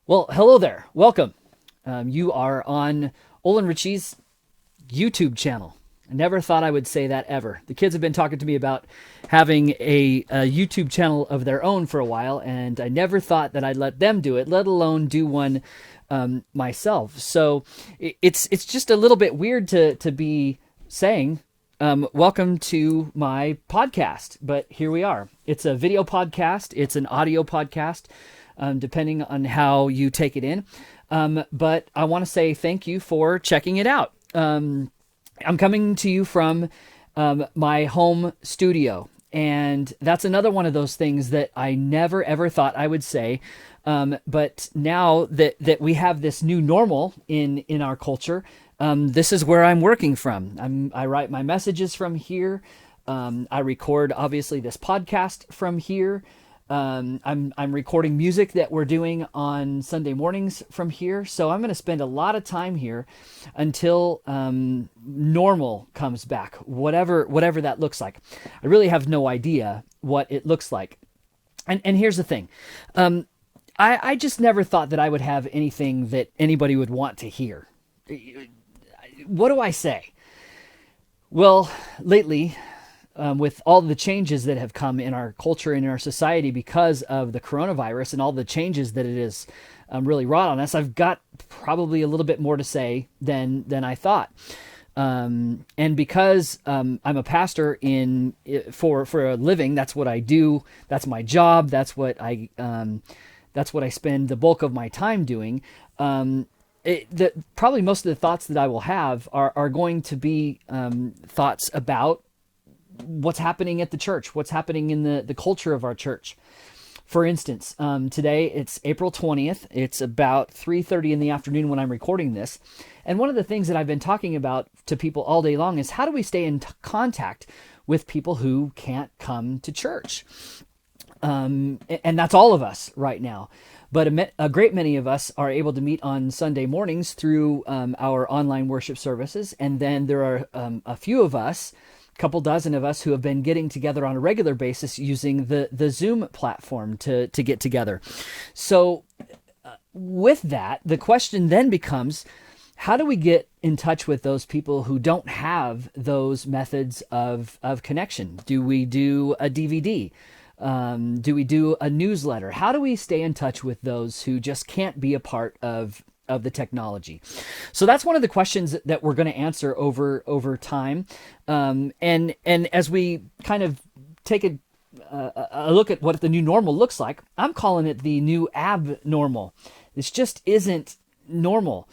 Well, hello there. Welcome. You are on Olin Ritchie's YouTube channel. I never thought I would say that ever. The kids have been talking to me about having a YouTube channel of their own for a while, and I never thought that I'd let them do it, let alone do one myself. So it's just a little bit weird to be saying, welcome to my podcast. But here we are. It's a video podcast. It's an audio podcast, depending on how you take it in. But I want to say thank you for checking it out. I'm coming to you from my home studio. And that's another one of those things that I never ever thought I would say. But now that we have this new normal in our culture, this is where I'm working from. I write my messages from here. I record obviously this podcast from here. I'm recording music that we're doing on Sunday mornings from here. So I'm going to spend a lot of time here until normal comes back, whatever that looks like. I really have no idea what it looks like. And here's the thing. I just never thought that I would have anything that anybody would want to hear. What do I say? Well, lately, with all the changes that have come in our culture and in our society because of the coronavirus and all the changes that it has really wrought on us, I've got probably a little bit more to say than I thought. And because I'm a pastor for a living, that's what I do. That's my job. That's what I spend the bulk of my time doing. Probably most of the thoughts that I will have are going to be thoughts about what's happening at the church, what's happening in the culture of our church. For instance, today it's April 20th. It's about 3:30 in the afternoon when I'm recording this. And one of the things that I've been talking about to people all day long is how do we stay in contact with people who can't come to church? And that's all of us right now. But a great many of us are able to meet on Sunday mornings through our online worship services. And then there are a few of us, couple dozen of us, who have been getting together on a regular basis using the Zoom platform to get together. So with that, the question then becomes, how do we get in touch with those people who don't have those methods of connection? Do we do a DVD? Do we do a newsletter? How do we stay in touch with those who just can't be a part of the technology? So that's one of the questions that we're going to answer over time. And as we kind of take a look at what the new normal looks like, I'm calling it the new abnormal. This just isn't normal.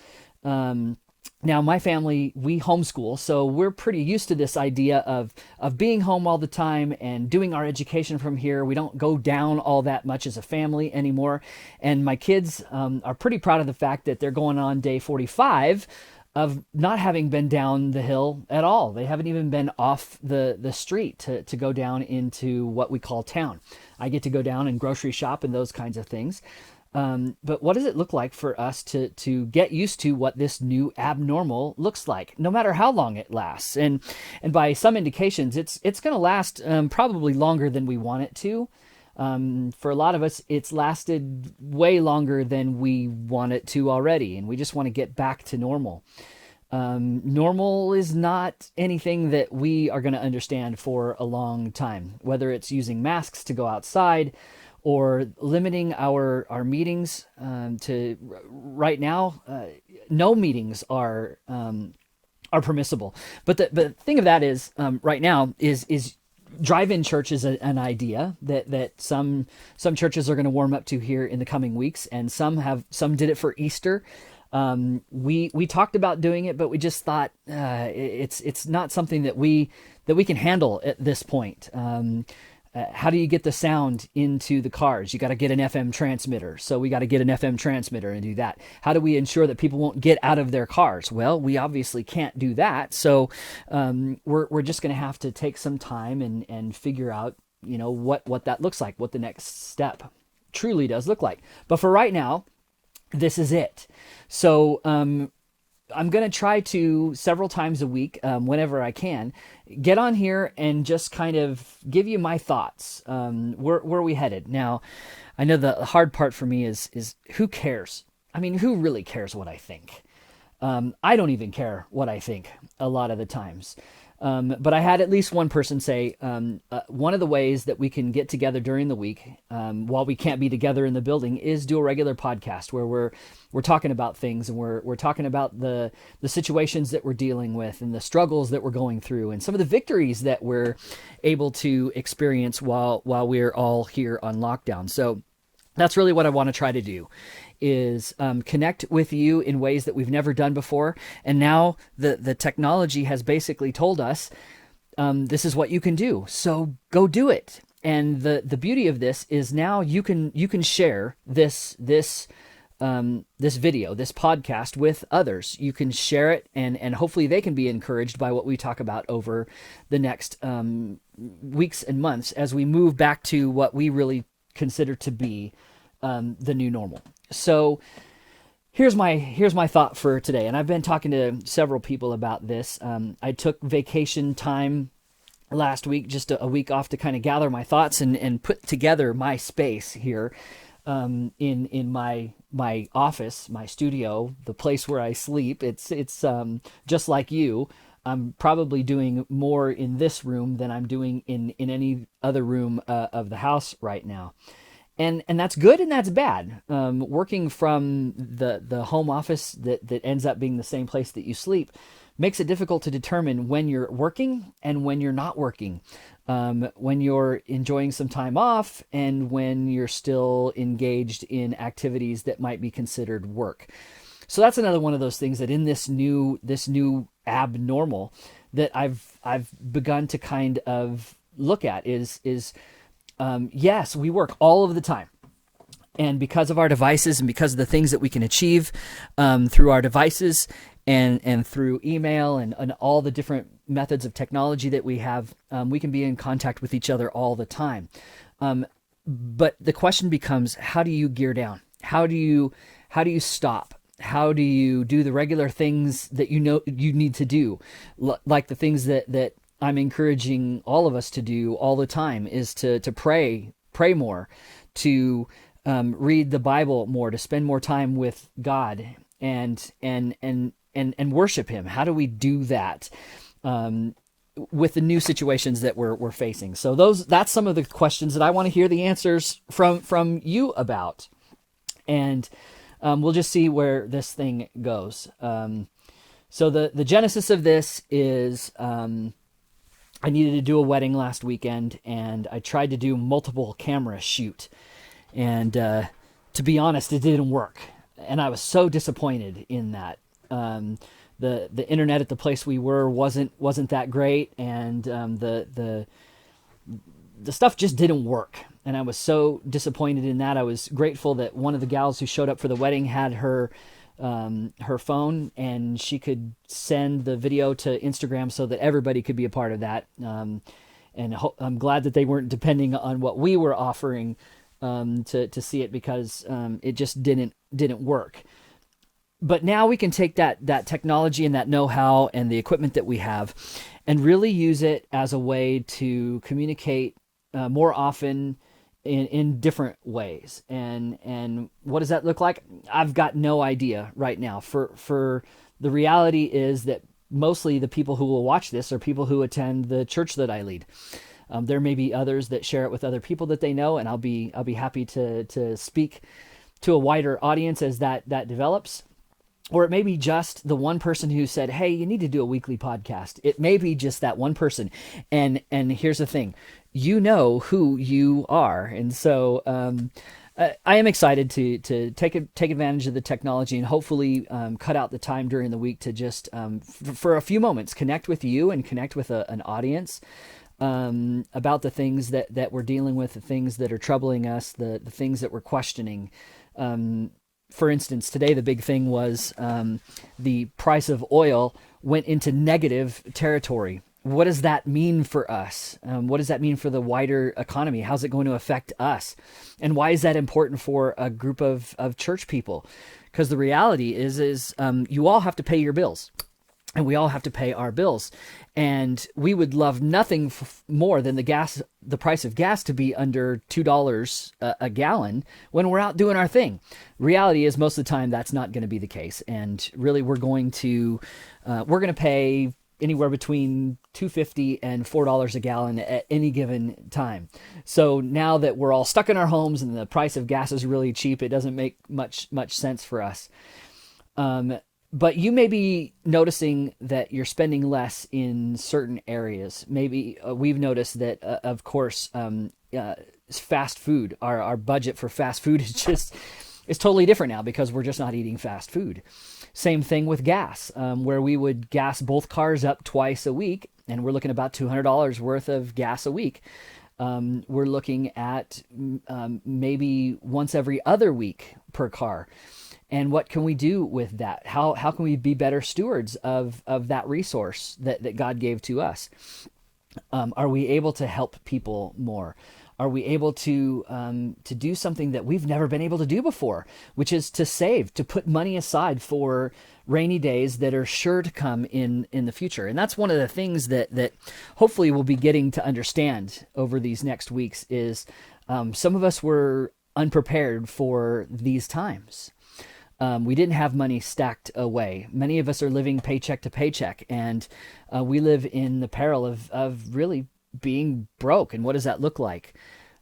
Now, my family, we homeschool, so we're pretty used to this idea of being home all the time and doing our education from here. We don't go down all that much as a family anymore. And my kids are pretty proud of the fact that they're going on day 45 of not having been down the hill at all. They haven't even been off the street to go down into what we call town. I get to go down and grocery shop and those kinds of things. But what does it look like for us to get used to what this new abnormal looks like, no matter how long it lasts? And by some indications, it's going to last probably longer than we want it to. For a lot of us, it's lasted way longer than we want it to already, and we just want to get back to normal. Normal is not anything that we are going to understand for a long time, whether it's using masks to go outside or limiting our meetings to right now. No meetings are permissible. But the thing of that is, right now is drive-in church is an idea that some churches are going to warm up to here in the coming weeks, and some did it for Easter. We talked about doing it, but we just thought it's not something that we can handle at this point. How do you get the sound into the cars? You got to get an FM transmitter. So we got to get an FM transmitter and do that. How do we ensure that people won't get out of their cars? Well, we obviously can't do that. So we're just going to have to take some time and figure out, what that looks like, what the next step truly does look like. But for right now, this is it. So I'm going to try to several times a week, whenever I can, get on here and just kind of give you my thoughts. Where are we headed? Now, I know the hard part for me is who cares? I mean, who really cares what I think? I don't even care what I think a lot of the times. But I had at least one person say, one of the ways that we can get together during the week, while we can't be together in the building, is do a regular podcast where we're talking about things, and we're talking about the situations that we're dealing with and the struggles that we're going through and some of the victories that we're able to experience while we're all here on lockdown. So that's really what I want to try to do, is connect with you in ways that we've never done before. And now the technology has basically told us, this is what you can do. So go do it. And the beauty of this is now you can share this video, this podcast, with others. You can share it, and hopefully they can be encouraged by what we talk about over the next weeks and months as we move back to what we really consider to be the new normal. So here's my thought for today, and I've been talking to several people about this. I took vacation time last week, just a week off, to kind of gather my thoughts and put together my space here in my office, my studio, the place where I sleep. It's just like you. I'm probably doing more in this room than I'm doing in any other room of the house right now. And that's good and that's bad. Working from the home office that ends up being the same place that you sleep makes it difficult to determine when you're working and when you're not working, when you're enjoying some time off and when you're still engaged in activities that might be considered work. So that's another one of those things that in this new abnormal that I've begun to kind of look at is yes, we work all of the time. And because of our devices and because of the things that we can achieve through our devices and through email and all the different methods of technology that we have, we can be in contact with each other all the time. But the question becomes, how do you gear down? How do you stop? How do you do the regular things that you know you need to do? Like the things that I'm encouraging all of us to do all the time is to pray more, to read the Bible more, to spend more time with God and worship Him. How do we do that with the new situations that we're facing? So that's some of the questions that I want to hear the answers from you about, and we'll just see where this thing goes. So the genesis of this is, I needed to do a wedding last weekend, and I tried to do multiple camera shoot. And to be honest, it didn't work. And I was so disappointed in that. The internet at the place we were wasn't that great, and the stuff just didn't work. And I was so disappointed in that. I was grateful that one of the gals who showed up for the wedding had her phone, and she could send the video to Instagram so that everybody could be a part of that. And I'm glad that they weren't depending on what we were offering to see it, because it just didn't work. But now we can take that technology and that know-how and the equipment that we have and really use it as a way to communicate more often in different ways. And what does that look like? I've got no idea right now. For the reality is that mostly the people who will watch this are people who attend the church that I lead. There may be others that share it with other people that they know, and I'll be happy to speak to a wider audience as that develops. Or it may be just the one person who said, hey, you need to do a weekly podcast. It may be just that one person. And here's the thing, you know who you are. And so I am excited to take advantage of the technology and hopefully cut out the time during the week to just, for a few moments, connect with you and connect with an audience about the things that we're dealing with, the things that are troubling us, the things that we're questioning. For instance, today the big thing was the price of oil went into negative territory, what does that mean for us? What does that mean for the wider economy? How's it going to affect us? And why is that important for a group of church people? Because the reality is you all have to pay your bills. And we all have to pay our bills. And we would love nothing more than the price of gas to be under $2 a gallon when we're out doing our thing. Reality is most of the time that's not going to be the case. And really we're going to pay anywhere between $2.50 and $4 a gallon at any given time. So now that we're all stuck in our homes and the price of gas is really cheap, it doesn't make much sense for us. But you may be noticing that you're spending less in certain areas. Maybe we've noticed that, of course, fast food, our budget for fast food is totally different now because we're just not eating fast food. Same thing with gas, where we would gas both cars up twice a week, and we're looking at about $200 worth of gas a week. We're looking at maybe once every other week per car. And what can we do with that? How can we be better stewards of that resource that God gave to us? Are we able to help people more? Are we able to do something that we've never been able to do before, which is to save, to put money aside for rainy days that are sure to come in the future? And that's one of the things that hopefully we'll be getting to understand over these next weeks is some of us were unprepared for these times. We didn't have money stacked away. Many of us are living paycheck to paycheck, and we live in the peril of really being broke. And what does that look like?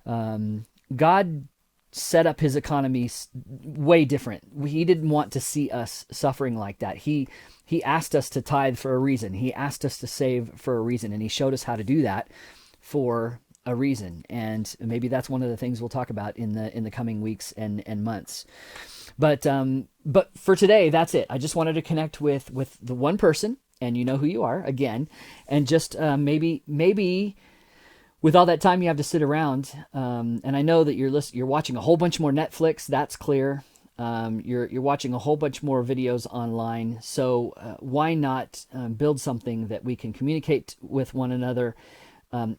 God set up his economy way different. He didn't want to see us suffering like that. He asked us to tithe for a reason. He asked us to save for a reason, and he showed us how to do that for a reason. And maybe that's one of the things we'll talk about in the coming weeks and months. But for today, that's it. I just wanted to connect with the one person, and you know who you are again, and just maybe with all that time you have to sit around, and I know that you're watching a whole bunch more Netflix. That's clear. You're watching a whole bunch more videos online. So why not build something that we can communicate with one another?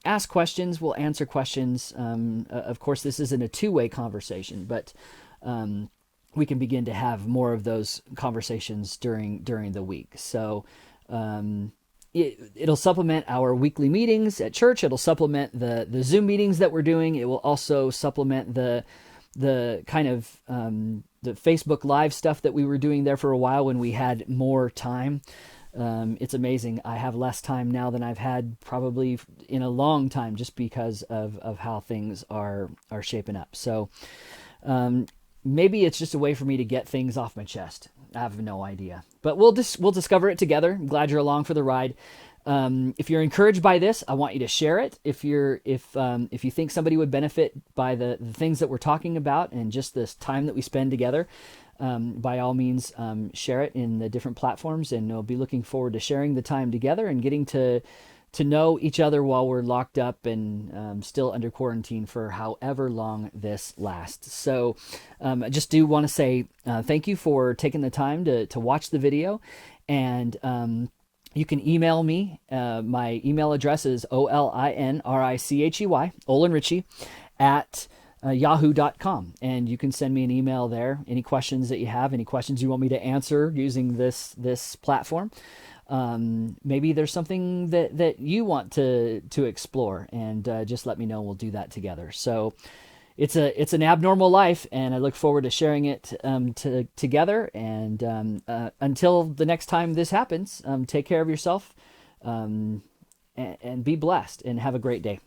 Ask questions. We'll answer questions. Of course, this isn't a two-way conversation, but we can begin to have more of those conversations during the week. So it'll supplement our weekly meetings at church. It'll supplement the Zoom meetings that we're doing. It will also supplement the kind of the Facebook Live stuff that we were doing there for a while when we had more time. It's amazing. I have less time now than I've had probably in a long time, just because of how things are shaping up. So maybe it's just a way for me to get things off my chest. I have no idea, but we'll discover it together. I'm glad you're along for the ride. If you're encouraged by this, I want you to share it. If you think somebody would benefit by the things that we're talking about and just this time that we spend together, by all means, share it in the different platforms, and I'll be looking forward to sharing the time together and getting to know each other while we're locked up and still under quarantine for however long this lasts. So I just do want to say thank you for taking the time to watch the video, and you can email me. My email address is olinrichey, at yahoo.com, and you can send me an email there. Any questions that you have, any questions you want me to answer using this platform. Maybe there's something that you want to explore, and just let me know. We'll do that together. So it's an abnormal life, and I look forward to sharing it together. And until the next time this happens, take care of yourself, and be blessed, and have a great day.